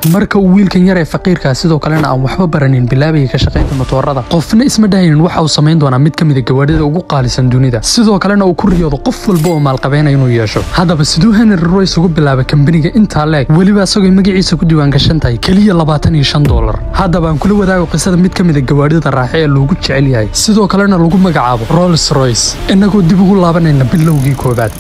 marka uu wiilkan yar ee faqiirka sidoo kalena aan waxba baranin bilaabay ka shaqeynta motorada qofna isma dhahaynin waxa uu sameyn doonaa mid kamid ah gawaadhida ugu qaalisan dunida sidoo kalena uu ku riyoodo qof walba oo maalqabeena inuu yeesho hadaba sidoo Henry Royce ugu bilaabay kambaniga inta leeg waliba asagoo magaciisa ku diiwaan gashan tahay kaliya $25 hadaba aan kula wadaago qisada mid kamid ah gawaadhida raaxo ee loogu jecel yahay sidoo kalena lagu magacaabo Rolls Royce inagoo dib ugu laabanayna bilowgii koobaad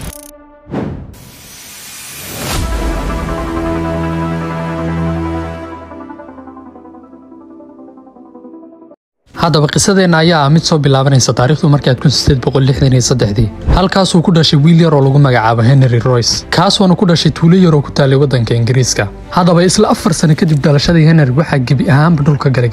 hadaba qisadeena ayaa mid soo bilaabanaysa taariikhdu markii 1863 halkaas uu ku dhashay wiil yar oo lagu magacaabo Henry Royce kaas oo ku dhashay tuulo yar oo ku taalay wadanka Ingiriiska hadaba isla 4 sano kadib dhalashadii Henry waxa gibi ahaan dhulka galay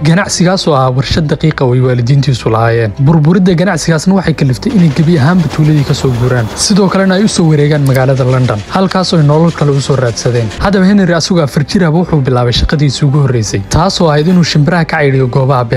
ganacsigaas oo ah warshad daqiiqa oo waalidiintiisu lahaayeen burburidda ganacsigaasna waxay kaliftay inay gibi ahaan tuuladii ka soo guuraan sidoo kalena ay u soo wareegaan magaalada London halkaas oo nolol kale u soo raadsadeen hadaba Henry asuga farjiraaba wuxuu bilaabay shaqadiisii ugu horeysay taas oo ahayd inuu shimbiraha ka cayriyo goobaha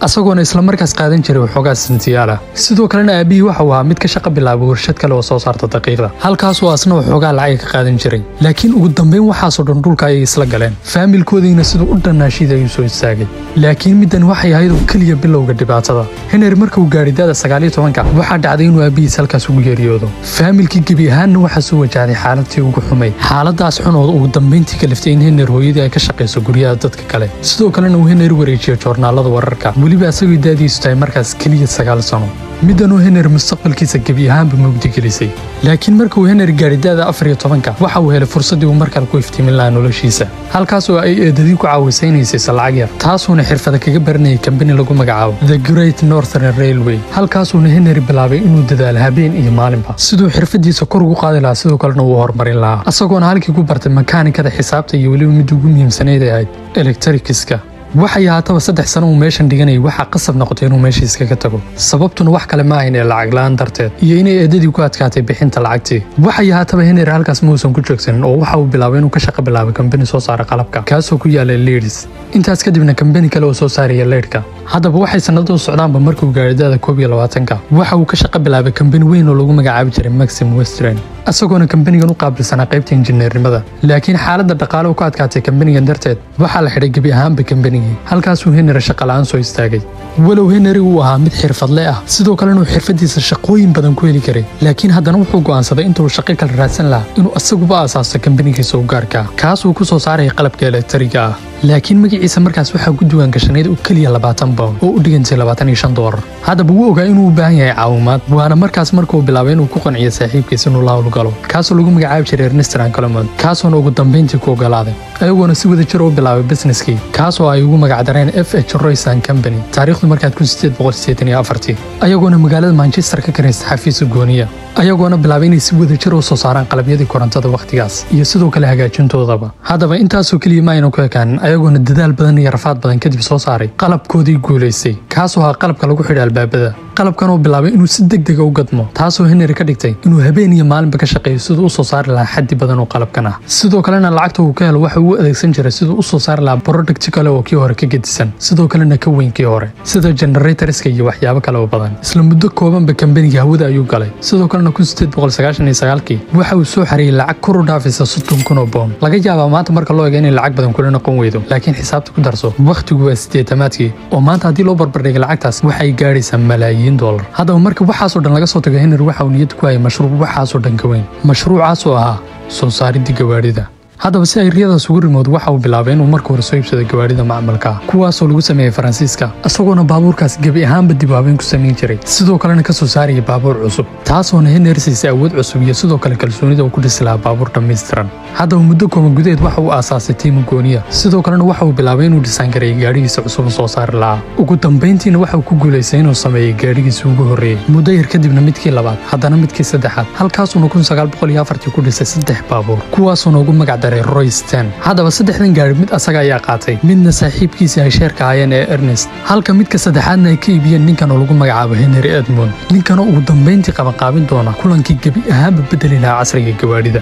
asagoona isla markaas qaadan jiray waxoogaa sintiyaala sidoo kalena aabihii waxa uu ahaa mid ka shaqo bilaabay warshad kale oo soo saarta daqiiqda halkaas oo asna waxoogaa lacag ka qaadan jiray laakiin ugu dambeyn waxaasoo dhan dhulka ayay isla galeen faamilkoodiina sidoo u dhanaashiid ayuu soo istaagay laakiin middan waxay ahayd oo kaliya bilowga dhibaatada Henry markuu gaaray da'da 19 waxaa dhacday inuu aabihiis halkaas ugu geeriyoodo faamilkii gibi ahaanna waxaa soo wajahday xaaladii ugu xumay xaaladaas xun oo ugu dambeyntii kaliftay in Henry hooyadii ay ka shaqeyso guryaha dadka kale sidoo kalena uu Henry wareejiyo joornaalada waliba asagoo daadiisu tahay markaas kaliya 9 sano midanu Henry mustaqbalkiisa gabi ahaanba mugdi gelisay laakiin markuu Henry gaaray da'da 14 waxa uu helay fursadii uu markale ku iftiimin lahaa noloshiisa halkaas oo ay eedadii ku caawisaynaysa lacag yar taasuna xirfad kaga baranayay company lagu magacaabo The Great Northern Railway halkaasuna Henry bilaabay inuu dadaalo habeen iyo maalinba sidoo xirfadiisa kor ugu qaadi lahaa sidoo kalena uu horumarin lahaa asagoona halkii ku bartay makaanikada xisaabta iyo waliba mid ugu muhiimsaneyd ay ahayd electricska waxay ahaataba 3 sano uu meeshan dhiganay waxa qasab noqotay inuu meeshiisa ka tago sababtuna wax kale ma ahayn lacag la'aan darteed iyo inay eedadii ku adkaatay bixinta lacagtii waxay ahaataba Henry halkaas ma uusan ku joogsan oo waxa uu bilaabay inuu ka shaqo bilaabo company soo saara qalabka kaas oo ku yaala Leeds intaas kadibna company kale oo soo saaraya leedhka hadaba waxay sanadadu socdaanba markuu gaaray da'da 21 waxa uu ka shaqo bilaabay company weyn oo lagu magacaabi jiray Maxim Western asagoona company-gan u qaabilsanaa qaybta injineernimada laakiin xaaladda dhaqaale oo ku adkaatay company-gan darteed waxa la xidhay gibi ahaanba company halkaas uu Henry shaqo la'aan soo istaagay walow Henry uu ahaa mid xirfadle ah sidoo kalena uu xirfadiisa shaqooyin badan ku heli karay laakiin haddana wuxuu go'aansaday intuu shaqo kale raadsan lahaa inuu asaguba aasaaso company-giisa u gaarka kaas uu ku soo saaray qalabka elektriga ah laakiin magaciisa markaas waxa ku diiwaan gashanayd oo kaliya £20 oo u dhigantay $25 hadaba wuu ogaa inuu u baahan yahay caawimaad waana markaas markuu bilaabay inuu ku qanciyo saaxiibkiisa inuu la hawlgalo kaasoo lagu magacaabi jiray Ernest Rancolmond kaasoo ugu dambeyntii ku ogolaaday ayagoona si wada jir u bilaabay businesskii kaasoo ay ugu magacdareen FH Royce & Company taariikhdu markaad 1884 ayagoona magaalada Manchester ka kareystay xafiis gooniya ayagoona bilaabay inay si wada jir u soo saaraan qalabyadii korontada waqtigaas iyo sidoo kale hagaajintoodaba hadaba intaasoo kaliya ma aynu ku ekaan ayagoona dadaal badan iyo rafaad badan kadib soo saaray qalabkoodii guuleystay kaasoo ah qalabka lagu xidhay albaabada qalabkan oo bilaabay inuu si degdeg ah u gadmo taasoo Henry ka dhigtay inuu habeen iyo maalinba ka shaqeeyo sidoo u soo saari lahaa xaddi badan oo qalabkan ah sidoo kalena lacagta uu ka helo waxa uu adeegsan jiray sidoo u soo saari lahaa product kale oo kii hore ka gedisan sidoo kalena ka weyn kii hore sida generatorska iyo waxyaabo kale oo badan isla muddo koobanba company-ga hawada ayuu galay sidoo kalena 1899 waxa uu soo xareeyay lacag kor u dhaafaysa £60,000 laga yaabaa maanta marka loo eego inay lacag badan kula noqon weydo laakiin xisaabta ku darso waqtigu waa 80-aadkii oo maanta haddii loo barbardhigo lacagtaas waxay gaaraysaa malaayiin $. hadaba marka waxaasoo dhan laga soo tago Henry waxa uu niyad ku hayay mashruuc waxaasoo dhan ka weyn mashruucaas oo ahaa soo saaridda gawaarida hadaba si ay riyadaas ugu rimood waxa uu bilaabay inuu marka hore soo iibsado gawaarida macmalka kuwaasoo lagu sameeyay Faransiiska asagoona baabuurkaas gabi ahaanba dib u habeyn ku sameyn jiray sidoo kalena ka soo saaraya baabuur cusub taasoona Henry siisay awood cusub iyo sidoo kale kalsoonida uu ku dhisi lahaa baabuur dhammaystiran hadaba muddo kooban gudaheed waxa uu aasaasay tiim gooniya sidoo kalena waxa uu bilaabay inuu dhisaan gareeyo gaadhigiisa cusub soo saari lahaa ugu dambeyntiina waxa uu ku guuleystay inuu sameeyo gaadhigiisa ugu horreeyay muddo yar kadibna midkii labaad haddana midkii saddexaad halkaasuna 1904 ku dhisay 3 baabuur kuwaasoo ugu magac Royce 10 hadaba 3dan gaari mid asaga ayaa qaatay midna saaxiibkiisa ay sheerka hayeen ee Ernest halka midka saddexaadna ay ka iibiyeen ninkan oo lagu magacaabo Henry Edmond ninkan oo ugu dambeyntii qaban doona kulankii gabi ahaanba bedeli lahaa casriga gawaarida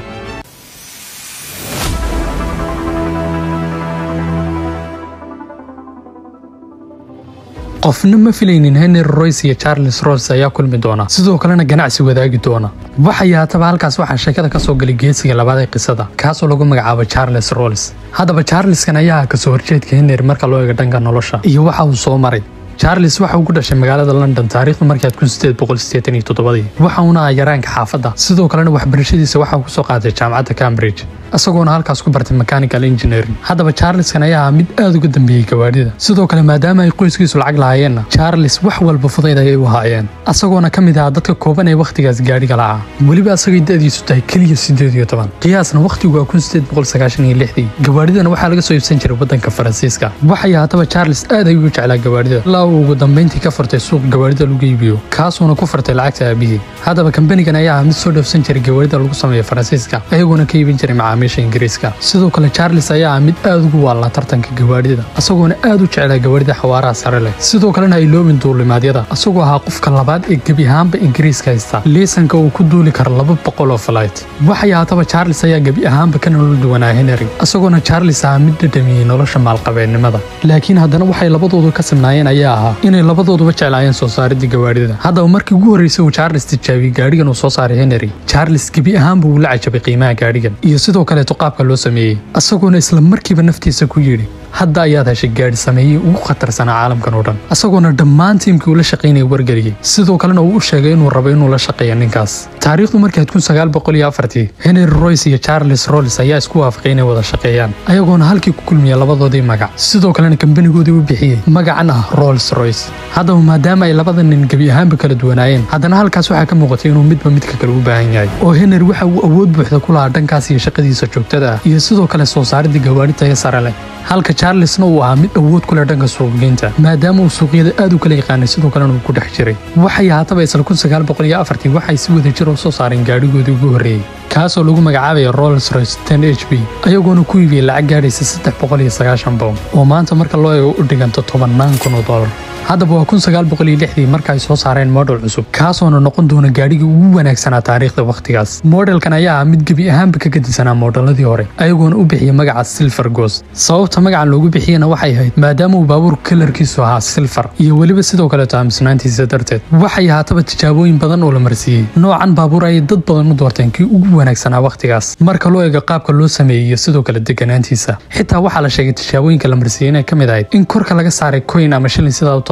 qofna ma filaynin Henry Royce iyo Charles Rolls ayaa kulmi doona sidoo kalena ganacsi wadaagi doona waxay haataba halkaas waxa sheekada ka soo galay geesiga labaad ee qisada kaasoo lagu magacaabo Charles Rolls hadaba Charles kan ayaa ka soo horjeedka Henry marka loo eego dhanka nolosha iyo waxa uu soo maray Charles waxa uu ku dhashay magaalada London taariikhdu markii 1887 waxa uu ahaa yaraanka xaafadda sidoo kalena waxbarashadiisa waxa uu ku soo qaatay jaamacadda Cambridge asagoona halkaas ku bartay mechanical engineering hadaba Charles kan ayaa mid aad uga dambeeyay gawaadhida sidoo kale maadaama ay qoyskiisu lacag lahaayeen Charles wax walba fudayd ay u haayeen asagoona kamid ah dadka kooban ee waqtigaas gaadhiga lahaa waliba asagay da'diisu tahay kaliya 18 qiyaasna waqtigu waa 1896 gawaadhidana waxa laga soo iibsan jiray wadanka Faransiiska waxay haataba Charles aad ay u jeclaa gawaadhida ugu dambeyntii ka furtay suuq gawaarida lagu iibiyo kaasuna ku furtay lacagta aabihii hadaba kambanigan ayaa mid soo dhoofsan jiray gawaarida lagu sameeyo Faransiiska ayagoona ka iibin jiray macaamiisha Ingiriiska sidoo kale Charles ayaa mid aad ugu waalaa tartanka gawaarida asagoona aad u jeclaa gawaarida xawaaraha sare leh sidoo kalena ay loobin duulimaadyada asagoo ahaa qofka labaad ee gebi ahaanba Ingiriiska haysta liisanka uu ku duuli karo 200 oo flight waxay haataba Charles ayaa gebi ahaanba ka nolol duwanaa Henry asagoona Charles ahaa mid dhadhamiyay nolosha maalqabeennimada laakiin haddana waxay labadoodu ka simnaayeen ayaa inay labadooduba jeclaayeen soo saaridda gawaarida hadaba markii ugu horeysay uu Charles tijaabiyay gaadhigan uu soo saaray Henry Charles gebi ahaanba uu la cajabay qiimaha gaadhigan iyo sidoo kale qaabka loo sameeyay asagoona isla markiiba naftiisa ku yiri hadda ayaad heshay gaadhi sameeyay ugu khatarsanaa caalamkan oo dhan asagoona dhammaan tiimkii uu la shaqeynayay wargeliyay sidoo kalena uu u sheegay inuu rabo inuu la shaqeeyo ninkaas taariikhdu markii 1904 Henry Royce iyo Charles Rolls ayaa isku waafaqay inay wada shaqeeyaan ayagoona halkii ku kulmiyay labadoodii magac sidoo kalena kambanigoodii u bixiyay magacan ah Rolls Royce hadaba maadaama ay labada nin gebi ahaanba kala duwanaayeen haddana halkaas waxaa ka muuqatay inuu midba midka kale u baahan yahay oo Henry waxa uu awood buuxda ku lahaa dhankaas iyo shaqadiisa joogtada ah iyo sidoo kale soo saaridda gawaadhi tayo sare leh halka Charlesna uu ahaa mid awood ku leh dhanka suuqgeynta maadaama uu suuqyada aad u kala yaqaanay sidoo kalena uu ku dhex jiray waxay haataba isla 1904 waxay si wada jir u soo saareen gaadhigoodii ugu horreeyay kaasoo lagu magacaabay Rolls Royce 10 HP ayagoona ku iibiyay lacag gaadhaysa 390 pound oo maanta marka loo eego u dhiganto $10,000 hadaba waa 1906 marka ay soo saareen model cusub kaasoona noqon doona gaadhigii ugu wanaagsanaa taariikhda waqtigaas modelkan ayaa mid gebi ahaanba ka gedisanaa modeladii hore ayagoona u bixiyay magaca Silver Ghost sababta magacan loogu bixiyana waxay ahayd maadaama uu baabuurka kalarkiisu ahaa silver iyo waliba sidoo kale taamisnaantiisa darteed waxay haataba tijaabooyin badan oo la marsiiyay noocan baabuur ay dad badan u doorteen kii ugu wanaagsanaa waqtigaas marka loo eego qaabka loo sameeyay iyo sidoo kale deganaantiisa xitaa waxaa la sheegay tijaabooyinka la marsiiyay inay kamid ahayd in korka laga saaray coin ama shilin sidaa u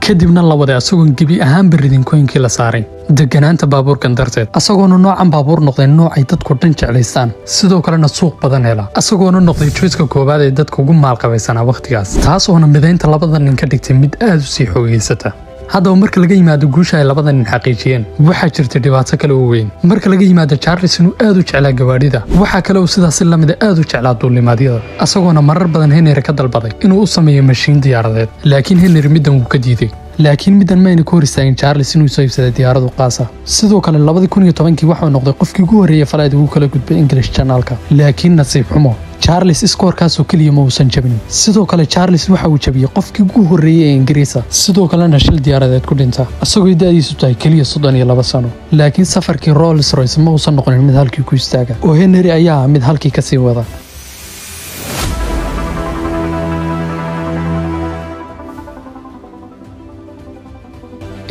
kadibna la waday asagoon gebi ahaanba ridin coinkii la saaray deganaanta baabuurkan darteed asagoona noocan baabuur noqday noocay dadku dhan jeclaystaan sidoo kalena suuq badan hela asagoona noqday choice-ka koowaad ee dadka ugu maalqabaysanaa waqtigaas taas oona midaynta labada nin ka dhigtay mid aad u sii xoogeysata hadaba marka laga yimaado guusha ay labada nin xaqiijiyeen waxaa jirta dhibaato kale oo weyn marka laga yimaado Charles inuu aad u jeclaa gawaadhida waxa kale oo sidaas la mid aad u jeclaa duulimaadyada asagoona marar badan Henry ka dalbaday inuu u sameeyo mashiin diyaaradeed laakiin Henry midan uu ka diiday laakiin midan ma ayna ku horistaagin Charles inuu soo iibsaday diyaarad qaas ah sidoo kale 2010 waxa uu noqday qofkii ugu horeeyay falayd ugu kala gudbay English Channel-ka laakiin nasiib xumo Charles iskoorkaas oo kaliya ma uusan jabin sidoo kale Charles waxa uu jabiyay qofkii ugu horeeyay ee Ingiriiska sidoo kalena shil diyaaradeed ku dhinta asagoo da'diisu tahay kaliya 32 sano laakiin safarkii Rolls Royce ma uusan noqonin mid halkii ku istaaga oo Henry ayaa mid halkii ka sii wada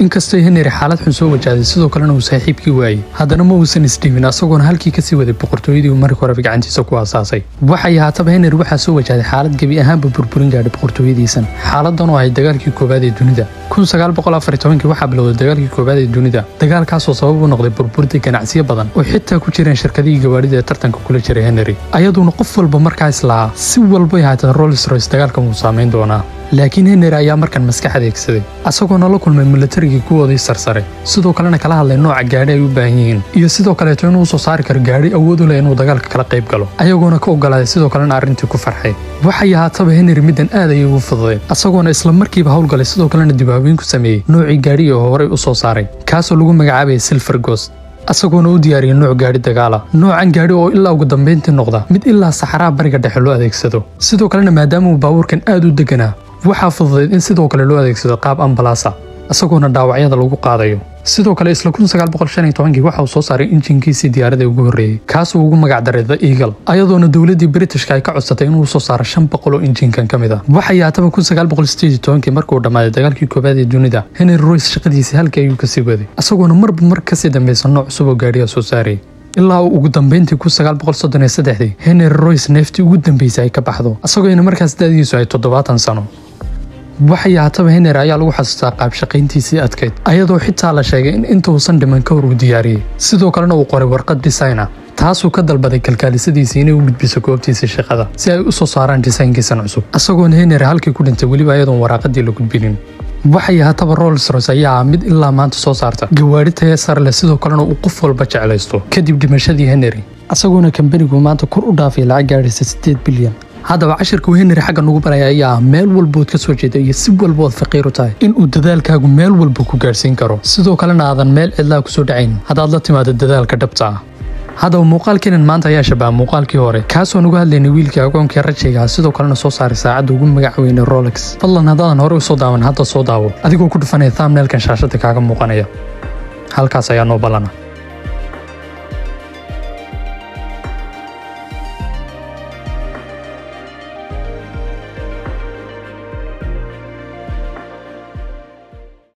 inkastoo Henry xaalad xun soo wajahday sidoo kalena uu saaxiibkii waayay haddana ma uusan isdhiibin asagoona halkii ka sii waday boqortooyadii uu markii hore gacantiisa ku aasaasay waxay haataba Henry waxa soo wajahday xaalad gebi ahaanba burburin gaadhay boqortooyadiisan xaaladan oo ahayd dagaalkii koowaad ee dunida 1914 waxaa bilowday dagaalkii koowaad ee dunida dagaalkaasoo sabab u noqday burburinta ganacsiyo badan oo xitaa ku jireen shirkadihii gawaadhida ee tartanka kula jiray Henry ayaduuna qof walba markaas lahaa si walba ay haatan Rolls Royce dagaalkan uu saameyn doonaa laakiin Henry ayaa markan maskax adeegsaday asagoona la kulmay militariga kuwoodii sarsare sidoo kalena kala hadlay nooca gaadhi ay u baahan yihiin iyo sidoo kale inuu soo saari karo gaadhi awood u leh inuu dagaalka kala qayb galo ayagoona ka ogolaaday sidoo kalena arrintii ku farxay waxay haataba Henry midan aad ay ugu fududay asagoona isla markiiba hawlgalay sidoo kalena dibaabiin ku sameeyay noocii gaadhi oo hore u soo saaray kaasoo lagu magacaabay Silver Ghost asagoona u diyaariyay nooc gaadhi dagaala noocan gaadhi oo ilaa ugu dambeyntii noqda mid ilaa saxaraha bariga dhexe loo adeegsado sidoo kalena maadaama uu baabuurkan aad u deganaa waxaa fududeed in sidoo kale loo adeegsado qaab ambalaasa isagoona dhaawacyada lagu qaadayo. sidoo kale isla 1915 waxa uu soo saaray injinkiisii diyaaradda ugu horreeyay kaas oo ugu magac daray The Eagle ayadoona dawladdii Britishka ay ka codsatay inuu soo saaro 500 oo injinkan ka mid ah. waxay yaataba 1918 markuu dhamaaday dagaalkii koobaad ee dunida Henry Royce shaqadiisii halkii ayuu ka sii waday isagoona mar kasii dambaysan nooc cusub oo gaadhiga soo saaray ilaa ugu dambeyntii 1933 Henry Royce neeftii ugu dambeysay ay ka baxdo isagoona markaas da'diisu ay 70 sano. waxay yaataba Henry ayaa lagu xasuustaa qaab shaqayntiisii adkeyd ayadoo xitaa la sheegay in inta uusan dhiman ka hor uu diyaariyay sidoo kalena uu qoray warqad designer taasoo ka dalbaday kalkaalisadiisii inay u gudbiso goobtiisa shaqada si ay u soo saaraan design-kiisan cusub isagoona Henry halkii ku dhintay weliba ayadoon waraaqadii la gudbinin. waxay yaataba Rolls-Royce ayaa mid ilaa maanta soo saarta gawaari tayo sare leh sidoo kalena uu qof walba jeclaysto kadib dhimashadii Henry isagoona kambanigu maanta kor u dhaafay lacag gaadhaysa 8 bilyan. haddaba cashirka Henry xagga nagu baraya ayaa meel walbood ka soo jeeda iyo si walbood faqiir u tahay in uu dadaalkaagu meel walba ku gaarsiin karo sidoo kalena aadan meel cidlaa ku soo dhacayn haddaad la timaado dadaalka dhabta ah. haddaba muuqaalkeenan maanta ayaa shabaha muuqaalkii hore kaasoo nugu hadlaynay wiilkii agoonkii rajayga sidoo kalena soo saaray saacadda ugu magac weyne Rolex. fadlan haddaadan hore u soo daawan hadda soo daawo adigoo ku dhufanaya thumbnailkan shaashada kaaga muuqanaya halkaas ayaa noo balana.